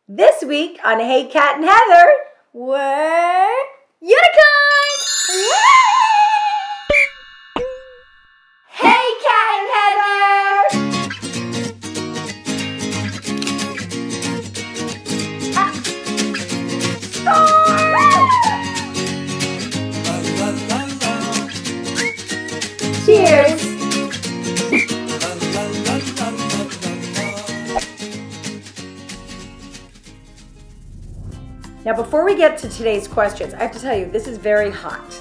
This week on Hey Cat and Heather, we're unicorns! Hey Cat and Heather! Cheers! Now before we get to today's questions, I have to tell you, this is very hot.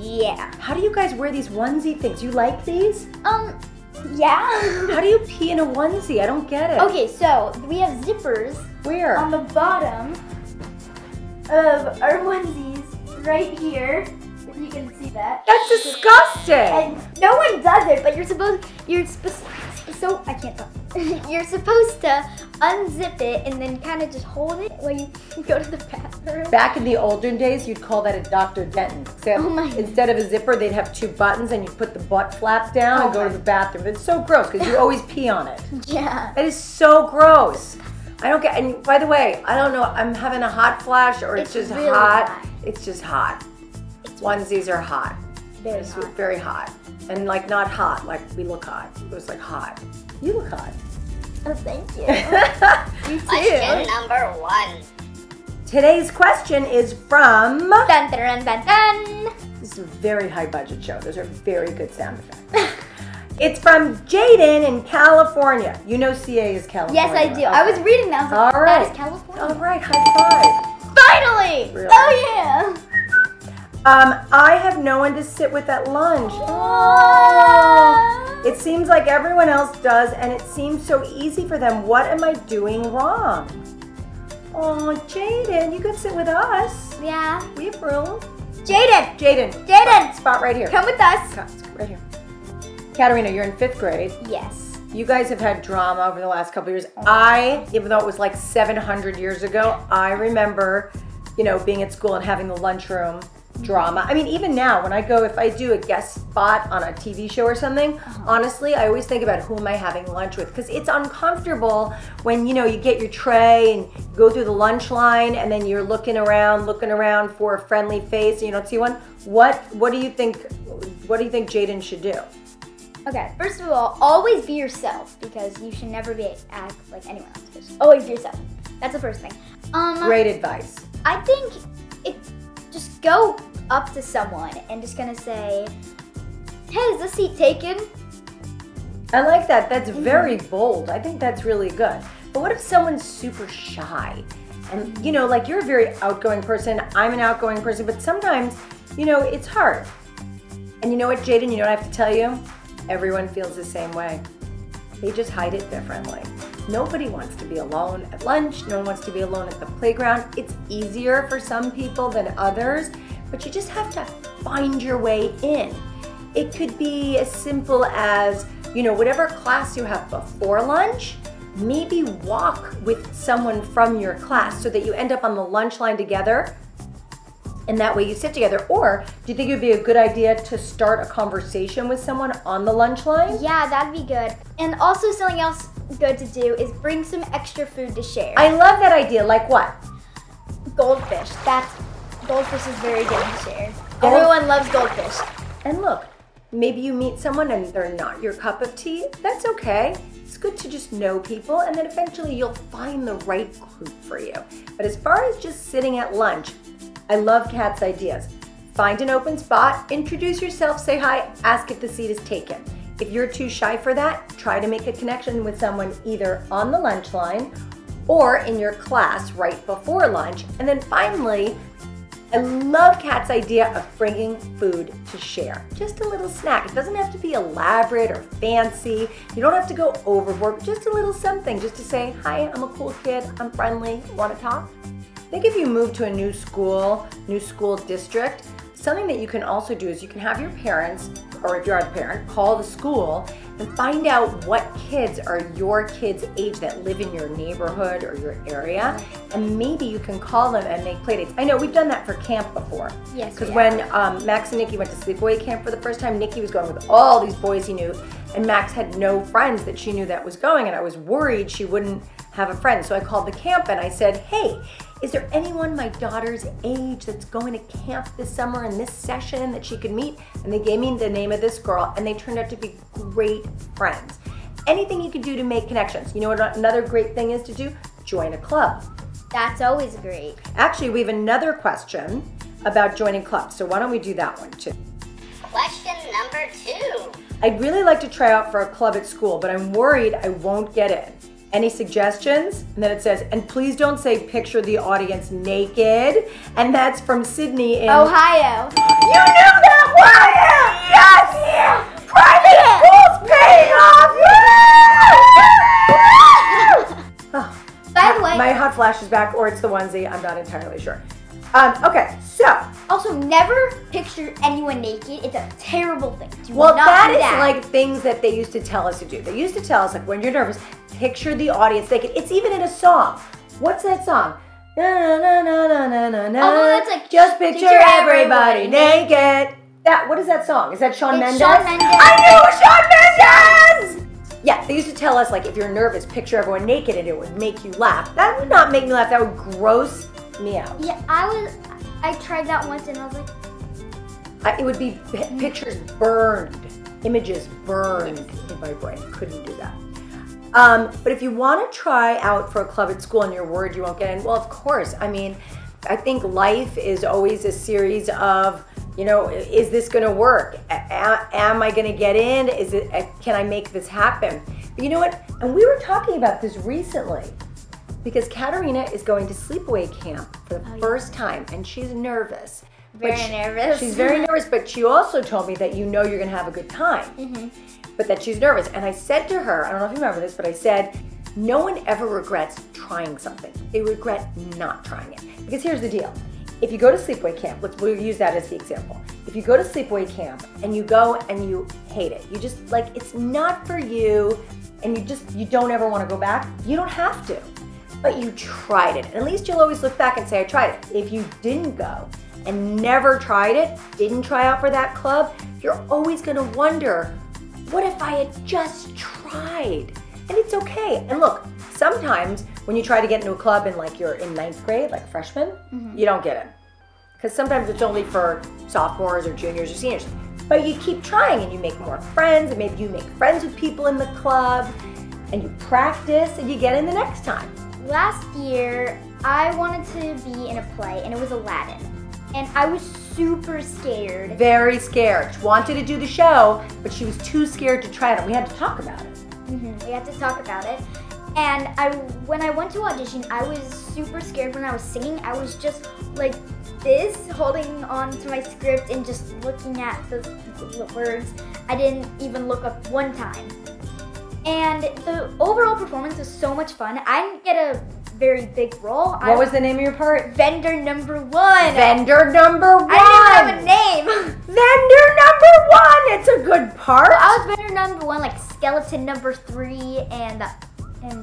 Yeah. How do you guys wear these onesie things? You like these? Yeah. How do you pee in a onesie? I don't get it. Okay, so we have zippers Where? on the bottom of our onesies right here. If you can see that. That's disgusting. And no one does it, but you're supposed to unzip it and then kind of just hold it while you go to the bathroom. Back in the olden days, you'd call that a Dr. Denton. Except instead of a zipper, they'd have two buttons and you'd put the butt flap down and go to the bathroom. It's so gross because you always pee on it. Yeah. It is so gross. I don't get, and by the way, I don't know, I'm having a hot flash or it's just really hot. hot. It's just hot. Onesies are hot. Very hot. Very hot. And like not hot, like we look hot. It was like hot. You look hot. Oh, thank you. You too. Question number 1. Today's question is from... Dun, dun, dun, dun, dun. This is a very high budget show. Those are very good sound effects. It's from Jaden in California. You know CA is California. Yes, I do. I was reading that. I was like, All right. that is California. All right, high five. Finally! Really? Oh, yeah. I have no one to sit with at lunch. Oh. It seems like everyone else does, and it seems so easy for them. What am I doing wrong? Oh, Jaden, you could sit with us. Yeah. We have room. Jaden! Jaden! Spot right here. Come with us. Right here. Katerina, you're in 5th grade. Yes. You guys have had drama over the last couple of years. Even though it was like 700 years ago, I remember, being at school and having the lunchroom drama. I mean, even now, when I go, if I do a guest spot on a TV show or something, honestly, I always think about who am I having lunch with, because it's uncomfortable when, you get your tray and go through the lunch line and then you're looking around for a friendly face and you don't see one. What do you think Jaden should do? Okay, first of all, always be yourself, because you should never act like anyone else. Just always be yourself. That's the first thing. Great advice. I think just go up to someone and just gonna say, hey, is this seat taken? I like that. That's very bold. I think that's really good. But what if someone's super shy? And, like you're a very outgoing person. I'm an outgoing person. But sometimes, it's hard. And you know what, Jaden? You know what I have to tell you? Everyone feels the same way. They just hide it differently. Nobody wants to be alone at lunch. No one wants to be alone at the playground. It's easier for some people than others, but you just have to find your way in. It could be as simple as, whatever class you have before lunch, maybe walk with someone from your class so that you end up on the lunch line together, and that way you sit together. Or do you think it would be a good idea to start a conversation with someone on the lunch line? Yeah, that'd be good. And also something else good to do is bring some extra food to share. I love that idea. Like what? Goldfish. Goldfish is very good to share. Everyone loves goldfish. And look, maybe you meet someone and they're not your cup of tea. That's okay. It's good to just know people, and then eventually you'll find the right group for you. But as far as just sitting at lunch, I love Kat's ideas. Find an open spot, introduce yourself, say hi, ask if the seat is taken. If you're too shy for that, try to make a connection with someone either on the lunch line or in your class right before lunch. And then finally, I love Kat's idea of bringing food to share. Just a little snack. It doesn't have to be elaborate or fancy. You don't have to go overboard, but just a little something just to say, hi, I'm a cool kid, I'm friendly, want to talk? I think if you move to a new school district, something that you can also do is you can have your parents, or if you're a parent, call the school and find out what kids are your kids' age that live in your neighborhood or your area, and maybe you can call them and make play dates. I know we've done that for camp before. Yes. Because when Max and Nikki went to sleepaway camp for the first time, Nikki was going with all these boys he knew, and Max had no friends that she knew that was going, and I was worried she wouldn't have a friend. So I called the camp and I said, hey, is there anyone my daughter's age that's going to camp this summer in this session that she could meet? And they gave me the name of this girl, and they turned out to be great friends. Anything you can do to make connections. You know what another great thing is to do? Join a club. That's always great. Actually, we have another question about joining clubs, so why don't we do that one too? Question number 2. I'd really like to try out for a club at school, but I'm worried I won't get in. Any suggestions? And then it says, and please don't say picture the audience naked. And that's from Sydney in Ohio. You knew that one! Yes! Private schools paying off! Oh, By the way, my hot flash is back, or it's the onesie. I'm not entirely sure. Okay, so. also never picture anyone naked. It's a terrible thing. Do Well, not that do is that. like things that they used to tell us to do. They used to tell us, like, when you're nervous, picture the audience naked. It's even in a song. What's that song? Na na na na na na na. Oh, that's like just picture everybody naked. That, what is that song? Is that Shawn Mendes? Shawn Mendes. I knew it was Shawn Mendes! Yeah, they used to tell us, like, if you're nervous, picture everyone naked and it would make you laugh. That would not make me laugh. That would gross me out. Yeah, I tried that once and I was like, It would be pictures burned, images burned in my brain. Couldn't do that. But if you want to try out for a club at school and you're worried you won't get in, well, of course. I mean, I think life is always a series of, you know, is this going to work? Am I going to get in? Can I make this happen? But you know what? And we were talking about this recently because Katerina is going to sleepaway camp for the first time, and she's nervous. very nervous. She's very nervous, but she also told me that you know you're going to have a good time, but that she's nervous. And I said to her, I don't know if you remember this, but I said, no one ever regrets trying something. They regret not trying it. Because here's the deal. If you go to sleepaway camp, we'll use that as the example. If you go to sleepaway camp and you go and you hate it, you just like, it's not for you, and you don't ever want to go back, you don't have to. But you tried it. And at least you'll always look back and say, I tried it. If you didn't go and never tried it, didn't try out for that club, you're always gonna wonder, what if I had just tried? And it's okay. And look, sometimes when you try to get into a club and like you're in 9th grade, like a freshman, you don't get in. Because sometimes it's only for sophomores or juniors or seniors. But you keep trying and you make more friends, and maybe you make friends with people in the club, and you practice and you get in the next time. Last year, I wanted to be in a play, and it was Aladdin. And I was super scared. Very scared. She wanted to do the show, but she was too scared to try it, and we had to talk about it. We had to talk about it. And when I went to audition, I was super scared when I was singing. I was just like this, holding on to my script and just looking at the words. I didn't even look up one time. And the overall performance was so much fun. I didn't get a very big role. What was the name of your part? Vendor number 1. Vendor number 1. I didn't even have a name. Vendor number 1. It's a good part. Well, I was vendor number 1, like skeleton number 3, and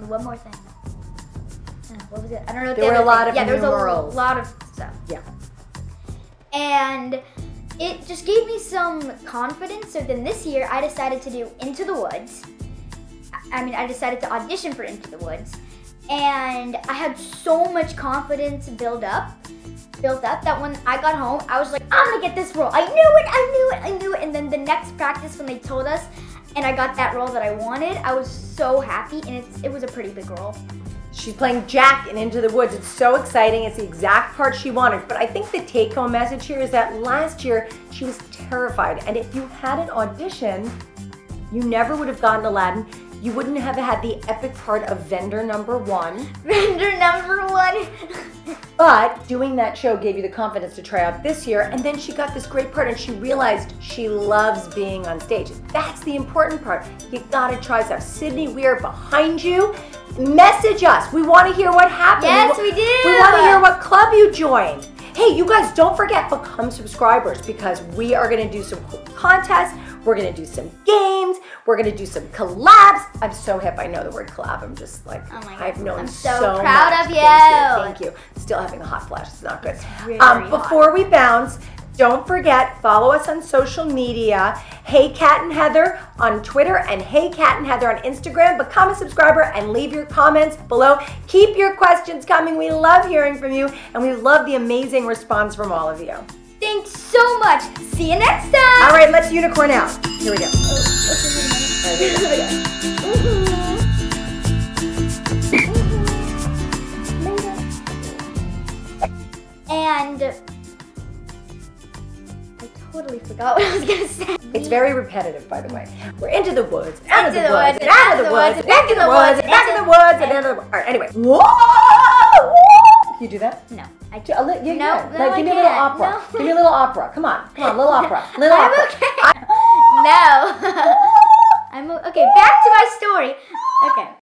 one more thing. What was it? I don't know. There were a lot of there was numerals. a lot of stuff. Yeah. And it just gave me some confidence. So then this year, I decided to do Into the Woods. I decided to audition for Into the Woods. And I had so much confidence built up that when I got home, I was like, I'm gonna get this role. I knew it. And then the next practice when they told us and I got that role that I wanted, I was so happy, and it was a pretty big role. She's playing Jack in Into the Woods. It's so exciting. It's the exact part she wanted. But I think the take-home message here is that last year she was terrified. And if you hadn't auditioned, you never would have gotten Aladdin. You wouldn't have had the epic part of Vendor number 1. Vendor number 1. But doing that show gave you the confidence to try out this year, and then she got this great part and she realized she loves being on stage. That's the important part. You gotta try stuff. Sydney, we are behind you. Message us. We want to hear what happened. Yes, we do. We want to hear what club you joined. Hey, you guys, don't forget, become subscribers, because we are going to do some cool contests. We're going to do some games. We're going to do some collabs. I'm so hip. I know the word collab. I'm just like, oh my God. I've known I'm so proud much. of you. Thank you. Still having a hot flash. It's not good. Really hot. Before we bounce, Don't forget, follow us on social media. Hey Kat and Heather on Twitter and Hey Kat and Heather on Instagram. Become a subscriber and leave your comments below. Keep your questions coming. We love hearing from you, and we love the amazing response from all of you. Thanks so much. See you next time. All right, let's unicorn out. Here we go. And I totally forgot what I was gonna say. It's very repetitive, by the way. We're into the woods, out of the Into the woods, woods, and out of the woods, and back in the woods, and back in the woods, and out of the woods. All right, anyway. Whoa! Can you do that? No, I Yeah, can't. yeah, No, yeah. no, Like, I give me a little can't. opera. No. Give me a little opera. Come on, little opera. Little I'm opera. okay. No. I'm okay. Back to my story. Okay.